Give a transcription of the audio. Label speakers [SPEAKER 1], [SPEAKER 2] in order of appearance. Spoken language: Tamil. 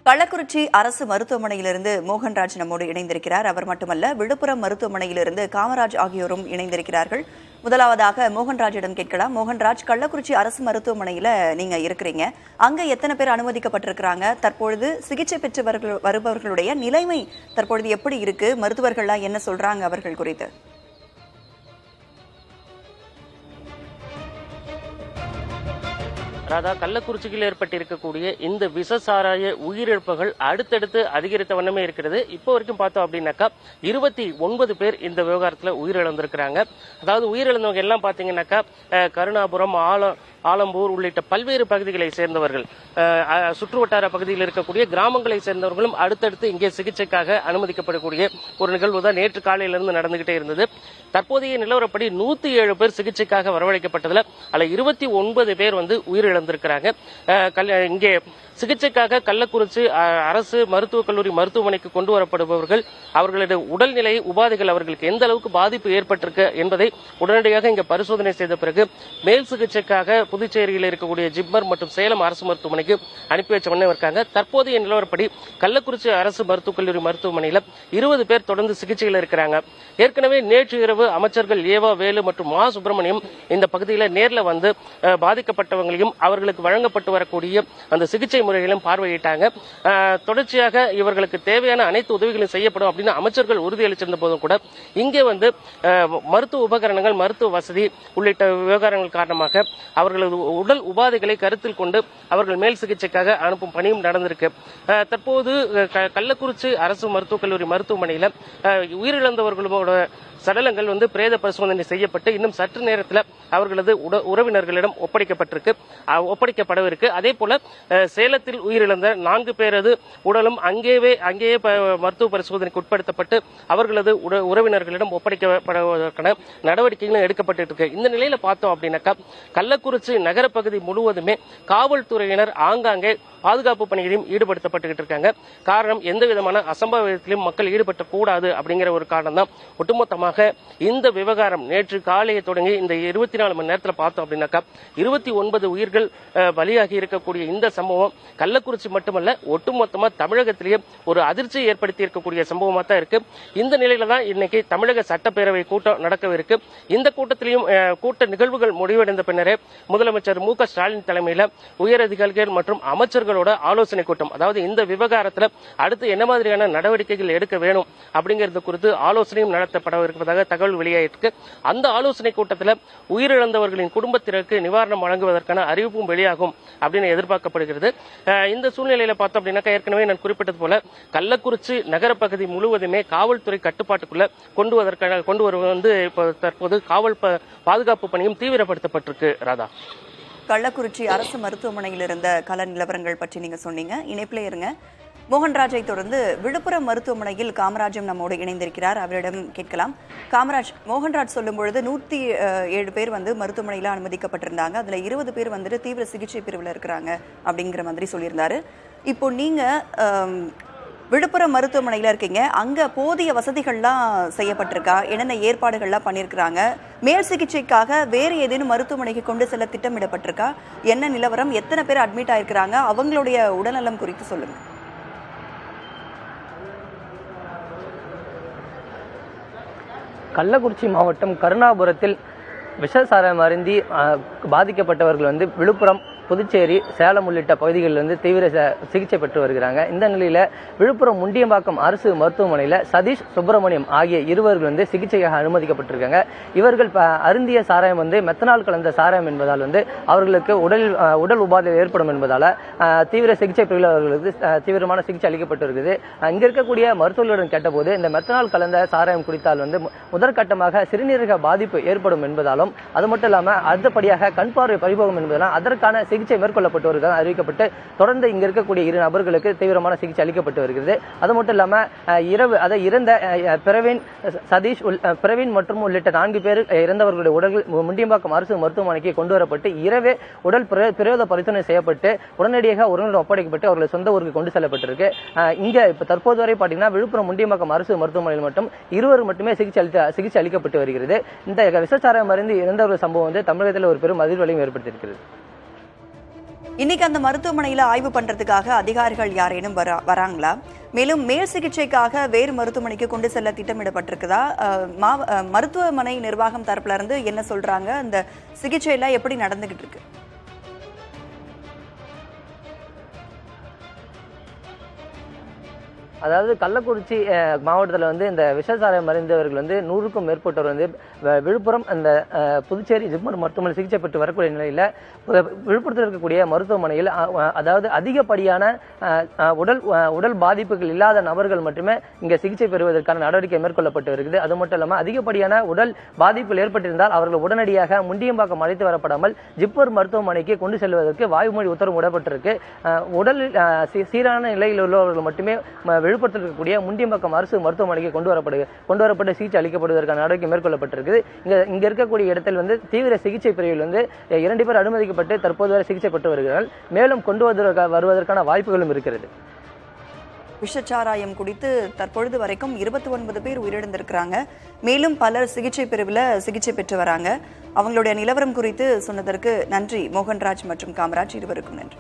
[SPEAKER 1] கள்ளக்குறிச்சி அரசு மருத்துவமனையிலிருந்து மோகன்ராஜ் நம்மோடு இணைந்திருக்கிறார். அவர் மட்டுமல்ல, விழுப்புரம் மருத்துவமனையிலிருந்து காமராஜ் ஆகியோரும் இணைந்திருக்கிறார்கள். முதலாவதாக மோகன்ராஜிடம் கேட்கலாம். மோகன்ராஜ், கள்ளக்குறிச்சி அரசு மருத்துவமனையில நீங்க இருக்கிறீங்க. அங்க எத்தனை பேர் அனுமதிக்கப்பட்டிருக்கிறாங்க? தற்பொழுது சிகிச்சை பெற்று வருபவர்களுடைய நிலைமை தற்பொழுது எப்படி இருக்கு? மருத்துவர்கள்லாம் என்ன சொல்றாங்க அவர்கள் குறித்து?
[SPEAKER 2] ராதா, கள்ளக்குறிச்சியில் ஏற்பட்டிருக்கக்கூடிய இந்த விஷசாராய உயிரிழப்புகள் அடுத்தடுத்து அதிகரித்த வண்ணமே இருக்கிறது. இப்போ வரைக்கும் பார்த்தோம் அப்படின்னாக்கா 29 பேர் இந்த விவகாரத்தில் உயிரிழந்திருக்கிறாங்க. அதாவது உயிரிழந்தவங்க எல்லாம் பார்த்தீங்கன்னாக்கா கருணாபுரம், ஆலம்பூர் உள்ளிட்ட பல்வேறு பகுதிகளை சேர்ந்தவர்கள், சுற்றுவட்டார பகுதியில் இருக்கக்கூடிய கிராமங்களை சேர்ந்தவர்களும் அடுத்தடுத்து இங்கே சிகிச்சைக்காக அனுமதிக்கப்படக்கூடிய ஒரு நிகழ்வு தான் நேற்று காலையிலிருந்து நடந்துகிட்டே இருந்தது. தற்போதைய நிலவரப்படி 107 பேர் சிகிச்சைக்காக வரவழைக்கப்பட்டதில் அதில் 29 பேர் உயிரிழந்திருக்கிறாங்க. இங்கே சிகிச்சைக்காக கள்ளக்குறிச்சி அரசு மருத்துவக் கல்லூரி மருத்துவமனைக்கு கொண்டு வரப்படுபவர்கள் அவர்களுடைய உடல்நிலை உபாதைகள் அவர்களுக்கு எந்த அளவுக்கு பாதிப்பு ஏற்பட்டிருக்கு என்பதை உடனடியாக இங்கே பரிசோதனை செய்த பிறகு மேல் சிகிச்சைக்காக புதுச்சேரியில் இருக்கக்கூடிய ஜிப்மர் மற்றும் சேலம் அரசு மருத்துவமனைக்கு அனுப்பி வச்ச உடனே இருக்காங்க. தற்போதைய நிலவரப்படி கள்ளக்குறிச்சி அரசு மருத்துவக் கல்லூரி மருத்துவமனையில் 20 பேர் தொடர்ந்து சிகிச்சையில் இருக்கிறாங்க. ஏற்கனவே நேற்று இரவு அமைச்சர்கள் ஏவா வேலு மற்றும் மா சுப்பிரமணியம் இந்த பகுதியில் நேரில் வந்து பாதிக்கப்பட்டவங்களையும் அவர்களுக்கு வழங்கப்பட்டு வரக்கூடிய அந்த சிகிச்சை முறைகளையும் பார்வையிட்டாங்க. தொடர்ச்சியாக இவர்களுக்கு தேவையான அனைத்து உதவிகளும் செய்யப்படும் அப்படின்னு அமைச்சர்கள் உறுதியளிச்சிருந்த போதும் கூட இங்கே மருத்துவ உபகரணங்கள், மருத்துவ வசதி உள்ளிட்ட விவகாரங்கள் காரணமாக அவர்களது உடல் உபாதைகளை கருத்தில் கொண்டு அவர்கள் மேல் சிகிச்சைக்காக அனுப்பும் பணியும் நடந்திருக்கு. தற்போது கள்ளக்குறிச்சி அரசு மருத்துவக் கல்லூரி மருத்துவமனையில் உயிரிழந்தவர்களோட சடலங்கள் பிரேத பரிசோதனை செய்யப்பட்டு இன்னும் சற்று நேரத்தில் அவர்களது உறவினர்களிடம் ஒப்படைக்கப்படவிருக்கு. அதே போல சேலத்தில் உயிரிழந்த 4 பேரது உடலும் அங்கேயே மருத்துவ பரிசோதனைக்கு உட்படுத்தப்பட்டு அவர்களது உறவினர்களிடம் ஒப்படைக்கப்படுவதற்கான நடவடிக்கைகளும் எடுக்கப்பட்டு இருக்கு. இந்த நிலையில பார்த்தோம் அப்படின்னாக்கா கள்ளக்குறிச்சி நகர பகுதி முழுவதுமே காவல்துறையினர் ஆங்காங்கே பாதுகாப்பு பணிகளையும் ஈடுபடுத்தப்பட்டு இருக்காங்க. காரணம், எந்த விதமான அசம்பாவிதத்திலும் மக்கள் ஈடுபடக்கூடாது அப்படிங்கிற ஒரு காரணம் தான். ஒட்டுமொத்தமாக இந்த விவகாரம் நேற்று காலையை தொடங்கி இந்த 24 மணி நேரத்தில் பார்த்தோம் அப்படின்னாக்கா 29 உயிர்கள் பலியாகி இருக்கக்கூடிய இந்த சம்பவம் கள்ளக்குறிச்சி மட்டுமல்ல, ஒட்டுமொத்தமா தமிழகத்திலேயே ஒரு அதிர்ச்சியை ஏற்படுத்தி இருக்கக்கூடிய சம்பவமா தான் இருக்கு. இந்த நிலையில தான் இன்னைக்கு தமிழக சட்டப்பேரவை கூட்டம் நடக்கவிருக்கு. இந்த கூட்டத்திலையும் கூட்ட நிகழ்வுகள் முடிவடைந்த பின்னரே முதலமைச்சர் மு க ஸ்டாலின் தலைமையில் உயரதிகாரிகள் மற்றும் அமைச்சர்களோட ஆலோசனை கூட்டம், அதாவது இந்த விவகாரத்தில் அடுத்து என்ன மாதிரியான நடவடிக்கைகள் எடுக்க வேணும் அப்படிங்கிறது குறித்து ஆலோசனையும் நடத்தப்பட இருப்பதாக தகவல் வெளியாயிருக்கு. அந்த ஆலோசனை கூட்டத்தில் உயிரிழந்தவர்களின் குடும்பத்தினருக்கு நிவாரணம் வழங்குவதற்கான அறிவிப்பும் வெளியாகும் அப்படின்னு எதிர்பார்க்கப்படுகிறது. இந்த சூழ்நிலையில பார்த்தோம் அப்படின்னாக்கா ஏற்கனவே நான் குறிப்பிட்டது போல கள்ளக்குறிச்சி நகர பகுதி முழுவதுமே காவல்துறை கட்டுப்பாட்டுக்குள்ள கொண்டு வருவது இப்போ தற்போது காவல் பாதுகாப்பு பணியும் தீவிரப்படுத்தப்பட்டிருக்கு. ராதா,
[SPEAKER 1] கள்ளக்குறிச்சி அரசு மருத்துவமனையில் இருந்த கள நிலவரங்கள் பற்றி நீங்க சொன்னீங்க. இணைப்பிலே இருங்க. மோகன்ராஜை தொடர்ந்து விழுப்புரம் மருத்துவமனையில் காமராஜும் நம்மோடு இணைந்திருக்கிறார். அவரிடம் கேட்கலாம். காமராஜ், மோகன்ராஜ் சொல்லும் பொழுது 107 பேர் மருத்துவமனையில் அனுமதிக்கப்பட்டிருந்தாங்க. அதுல 20 பேர் தீவிர சிகிச்சை பிரிவில் இருக்கிறாங்க அப்படிங்கிற மாதிரி சொல்லியிருந்தாரு. இப்போ நீங்க விழுப்புரம் மருத்துவமனையில் இருக்கீங்க. அங்க போதிய வசதிகள்லாம் செய்யப்பட்டிருக்கா? என்னென்ன ஏற்பாடுகள்லாம் பண்ணியிருக்கிறாங்க? மேல் சிகிச்சைக்காக வேறு ஏதேனும் மருத்துவமனைக்கு கொண்டு செல்ல திட்டமிடப்பட்டிருக்கா? என்ன நிலவரம்? எத்தனை பேர் அட்மிட் ஆயிருக்கிறாங்க? அவங்களுடைய உடல்நலம் குறித்து சொல்லுங்க.
[SPEAKER 3] கள்ளக்குறிச்சி மாவட்டம் கருணாபுரத்தில் விஷசாரம் அருந்தி பாதிக்கப்பட்டவர்கள் விழுப்புரம், புதுச்சேரி, சேலம் உள்ளிட்ட பகுதிகளிலிருந்து தீவிர சிகிச்சை பெற்று வருகிறாங்க. இந்த நிலையில விழுப்புரம் முண்டியம்பாக்கம் அரசு மருத்துவமனையில் சதீஷ், சுப்பிரமணியம் ஆகிய இருவர்கள் சிகிச்சைக்காக அனுமதிக்கப்பட்டிருக்காங்க. இவர்கள் அருந்திய சாராயம் மெத்தனால் கலந்த சாராயம் என்பதால் அவர்களுக்கு உடல் உபாதை ஏற்படும் என்பதால தீவிர சிகிச்சை பிரிவில் அவர்களுக்கு தீவிரமான சிகிச்சை அளிக்கப்பட்டு இருக்குது. இங்க இருக்கக்கூடிய மருத்துவர்களுடன் கேட்டபோது இந்த மெத்தனால் கலந்த சாராயம் குடித்தால் முதற்கட்டமாக சிறுநீரக பாதிப்பு ஏற்படும் என்பதாலும், அது மட்டும் இல்லாம அடுத்தபடியாக கண் பார்வை பறிபோகும் என்பதாலும் அதற்கான சிகிச்சை மேற்கொள்ளப்பட்டு வருகிறது அறிவிக்கப்பட்டு தொடர்ந்து இங்க இருக்கக்கூடிய 2 நபர்களுக்கு தீவிரமான சிகிச்சை அளிக்கப்பட்டு வருகிறது. அது மட்டும் இல்லாம இறந்த பிரவீன், சதீஷ், பிரவீன் மற்றும் உள்ளிட்ட 4 பேர் இறந்தவர்களுடைய உடல்கள் முண்டியம்பாக்கம் அரசு மருத்துவமனைக்கு கொண்டு வரப்பட்டு இரவே உடல் பிரேத பரிசோதனை செய்யப்பட்டு உடனடியாக ஒருவரிடம் ஒப்படைக்கப்பட்டு அவர்கள் சொந்த ஊருக்கு கொண்டு செல்லப்பட்டிருக்கு. இங்க இப்ப தற்போது வரை பாத்தீங்கன்னா விழுப்புரம் முண்டியம்பாக்கம் அரசு மருத்துவமனையில் மட்டும் 2 மட்டுமே சிகிச்சை அளிக்கப்பட்டு வருகிறது. இந்த விசச்சாரம் மருந்து இறந்தவர்கள் சம்பவம் தமிழகத்தில் ஒரு பெரும் அதிர்வலையும் ஏற்படுத்தியிருக்கிறது.
[SPEAKER 1] இன்னைக்கு அந்த மருத்துவமனையில ஆய்வு பண்றதுக்காக அதிகாரிகள் யாரேனும் வராங்களா? மேலும் மேல் சிகிச்சைக்காக வேறு மருத்துவமனைக்கு கொண்டு செல்ல திட்டமிடப்பட்டிருக்குதா? மருத்துவமனை நிர்வாகம் தரப்புல இருந்து என்ன சொல்றாங்க? அந்த சிகிச்சை எல்லாம் எப்படி நடந்துகிட்டு இருக்கு?
[SPEAKER 3] அதாவது கள்ளக்குறிச்சி மாவட்டத்தில் வந்து இந்த விஷசாரம் மறைந்தவர்கள் வந்து 100க்கும் மேற்பட்டவர் வந்து விழுப்புரம் அந்த புதுச்சேரி ஜிப்மர் மருத்துவமனை சிகிச்சை பெற்று வரக்கூடிய நிலையில் விழுப்புரத்தில் இருக்கக்கூடிய மருத்துவமனையில் அதாவது அதிகப்படியான உடல் பாதிப்புகள் இல்லாத நபர்கள் மட்டுமே இங்கே சிகிச்சை பெறுவதற்கான நடவடிக்கை மேற்கொள்ளப்பட்டு இருக்குது. அது மட்டும் இல்லாமல் அதிகப்படியான உடல் பாதிப்புகள் ஏற்பட்டிருந்தால் அவர்கள் உடனடியாக முண்டியம்பாக்கம் அழைத்து வரப்படாமல் ஜிப்மர் மருத்துவமனைக்கு கொண்டு செல்வதற்கு வாய்மொழி உத்தரவு விடப்பட்டிருக்கு. உடல் சீரான நிலையில் உள்ளவர்கள் மட்டுமே விழுப்புரத்தில் இருக்கக்கூடிய முண்டியம்பாக்கம் அரசு மருத்துவமனைக்கு கொண்டு வரப்பட்டு சிகிச்சை அளிக்கப்படுவதற்கான நடவடிக்கை மேற்கொள்ளப்பட்டிருக்குது. இங்க இருக்கக்கூடிய இடத்தில் வந்து தீவிர சிகிச்சை பிரிவில் வந்து 2 பேர் அனுமதிக்கப்பட்டு தற்போது வரை சிகிச்சை பெற்று வருகிறார்கள். மேலும் கொண்டு வருவதற்கான வாய்ப்புகளும் இருக்கிறது.
[SPEAKER 1] விஷச்சாராயம் குடித்து தற்பொழுது வரைக்கும் 29 பேர் உயிரிழந்திருக்கிறாங்க. மேலும் பலர் சிகிச்சை பிரிவில் சிகிச்சை பெற்று வராங்க. அவங்களுடைய நிலவரம் குறித்து சொன்னதற்கு நன்றி மோகன்ராஜ் மற்றும் காமராஜ், இருவருக்கும் நன்றி.